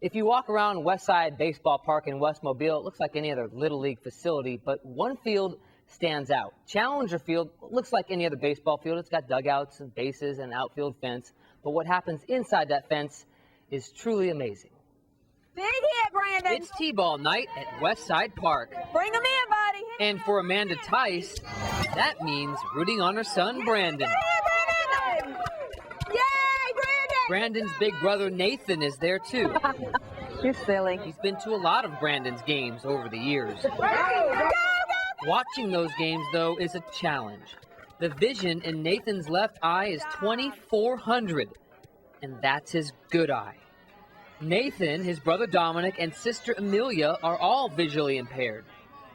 If you walk around Westside Baseball Park in West Mobile, it looks like any other Little League facility, but one field stands out. Challenger Field looks like any other baseball field. It's got dugouts and bases and outfield fence, but what happens inside that fence is truly amazing. Big hit, Brandon. It's T-ball night at Westside Park. Bring him in, buddy. And for Amanda Tice, that means rooting on her son, Brandon. Brandon. Yay, Brandon. Brandon's big brother, Nathan, is there too. You're silly. He's been to a lot of Brandon's games over the years. Go. Watching those games, though, is a challenge. The vision in Nathan's left eye is 2400, and that's his good eye. Nathan, his brother Dominic, and sister Amelia are all visually impaired.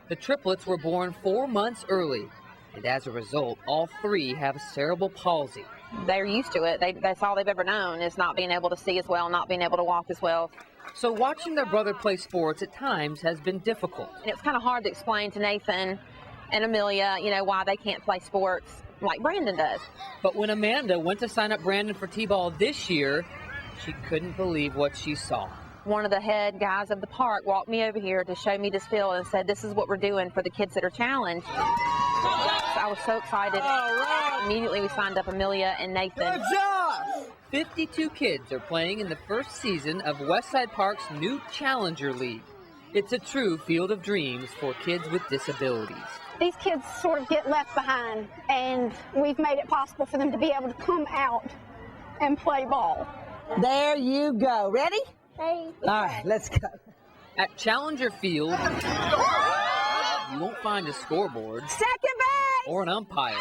The triplets were born 4 months early, and as a result, all three have cerebral palsy. They're used to it. That's all they've ever known, is not being able to see as well, not being able to walk as well. So watching their brother play sports at times has been difficult. And it's kind of hard to explain to Nathan and Amelia, why they can't play sports like Brandon does. But when Amanda went to sign up Brandon for T-ball this year, she couldn't believe what she saw. One of the head guys of the park walked me over here to show me this field and said, this is what we're doing for the kids that are challenged. So I was so excited. Right. Immediately we signed up Amelia and Nathan. Good job. 52 kids are playing in the first season of Westside Park's new Challenger League. It's a true field of dreams for kids with disabilities. These kids sort of get left behind, and we've made it possible for them to be able to come out and play ball. There you go. Ready? Hey. All right, let's go. At Challenger Field, you won't find a scoreboard Second base. or an umpire.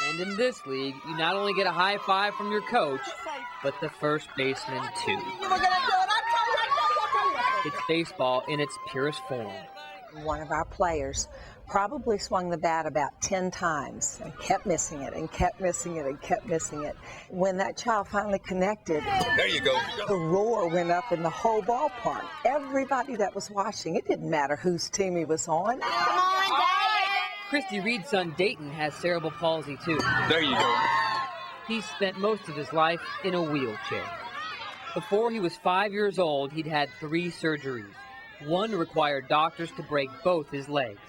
And in this league, you not only get a high five from your coach, but the first baseman too. We're gonna do it. It's baseball in its purest form. One of our players probably swung the bat about 10 times and kept missing it and kept missing it and kept missing it. When that child finally connected, there you go. The roar went up in the whole ballpark. Everybody that was watching, it didn't matter whose team he was on. Come on, Dad. Christy Reed's son Dayton has cerebral palsy too. There you go. He spent most of his life in a wheelchair. Before he was 5 years old, he'd had 3 surgeries. One required doctors to break both his legs.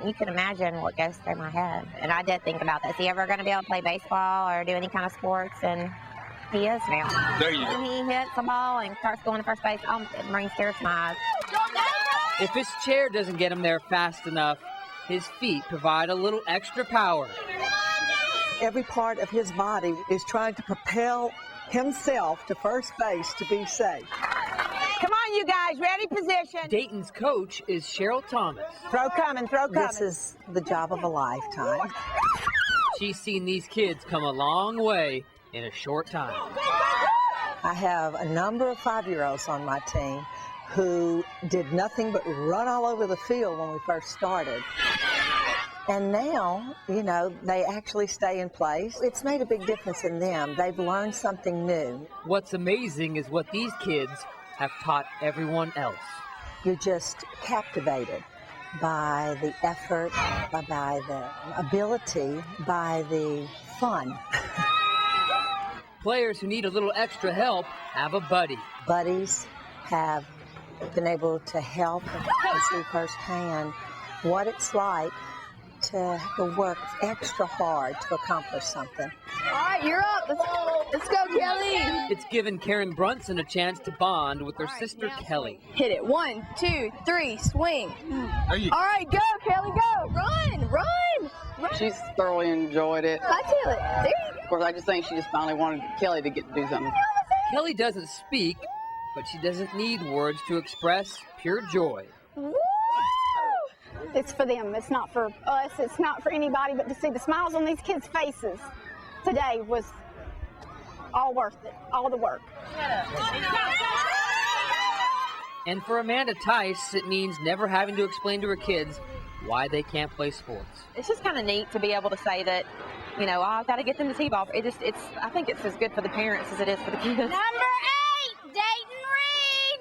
You can imagine what goes through my head. And I did think about this. Is he ever going to be able to play baseball or do any kind of sports? And he is now. There you go. When he hits a ball and starts going to first base, it brings tears to my eyes. If his chair doesn't get him there fast enough, his feet provide a little extra power. Every part of his body is trying to propel himself to first base to be safe. Come on, you guys. Ready? Position. Dayton's coach is Cheryl Thomas. Throw coming. Throw coming. This is the job of a lifetime. She's seen these kids come a long way in a short time. I have a number of 5-year-olds on my team who did nothing but run all over the field when we first started. And now, they actually stay in place. It's made a big difference in them. They've learned something new. What's amazing is what these kids have taught everyone else. You're just captivated by the effort, by the ability, by the fun. Players who need a little extra help have a buddy. Buddies have been able to help and see firsthand what it's like to have to work extra hard to accomplish something. All right, you're up. Let's go, Kelly. It's given Karen Brunson a chance to bond with her sister Kelly. Hit it. 1, 2, 3, swing. There you All right, go, Kelly, go. Run. She's thoroughly enjoyed it. I tell it. There you go. Of course, I just think she just finally wanted Kelly to get to do something. Kelly doesn't speak, but she doesn't need words to express pure joy. Woo! It's for them. It's not for us. It's not for anybody, but to see the smiles on these kids' faces today was all worth it, all the work. And for Amanda Tice, it means never having to explain to her kids why they can't play sports. It's just kind of neat to be able to say that, I've got to get them to T-ball. I think it's as good for the parents as it is for the kids. Number 8, Dayton Reed.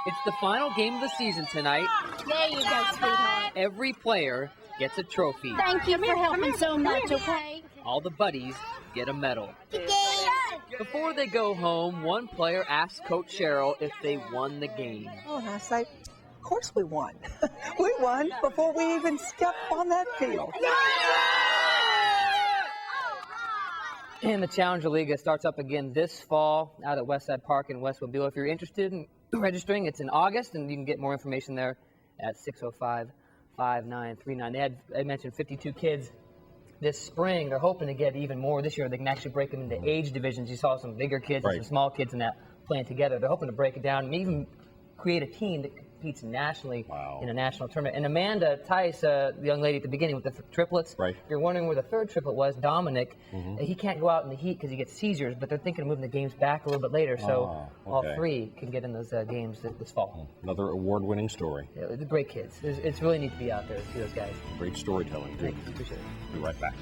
It's the final game of the season tonight. There you go, sweetheart. Every player gets a trophy. Thank you for helping so much, okay? All the buddies get a medal. Good. Before they go home, one player asks Coach Cheryl if they won the game. Oh, and I say, of course we won. We won before we even stepped on that field. And the Challenger League starts up again this fall out at Westside Park in West Mobile. If you're interested in registering, it's in August, and you can get more information there at 605-5939. I mentioned 52 kids this spring. They're hoping to get even more this year. They can actually break them into age divisions. You saw some bigger kids and some small kids in that playing together. They're hoping to break it down and even create a team that competes nationally in a national tournament. And Amanda Tice, the young lady at the beginning with the triplets, if you're wondering where the third triplet was, Dominic, he can't go out in the heat because he gets seizures, but they're thinking of moving the games back a little bit later, so all three can get in those games this fall. Another award-winning story. Yeah, they're great kids. It's really neat to be out there to see those guys. Great storytelling, too. Thanks. Appreciate it. Be right back.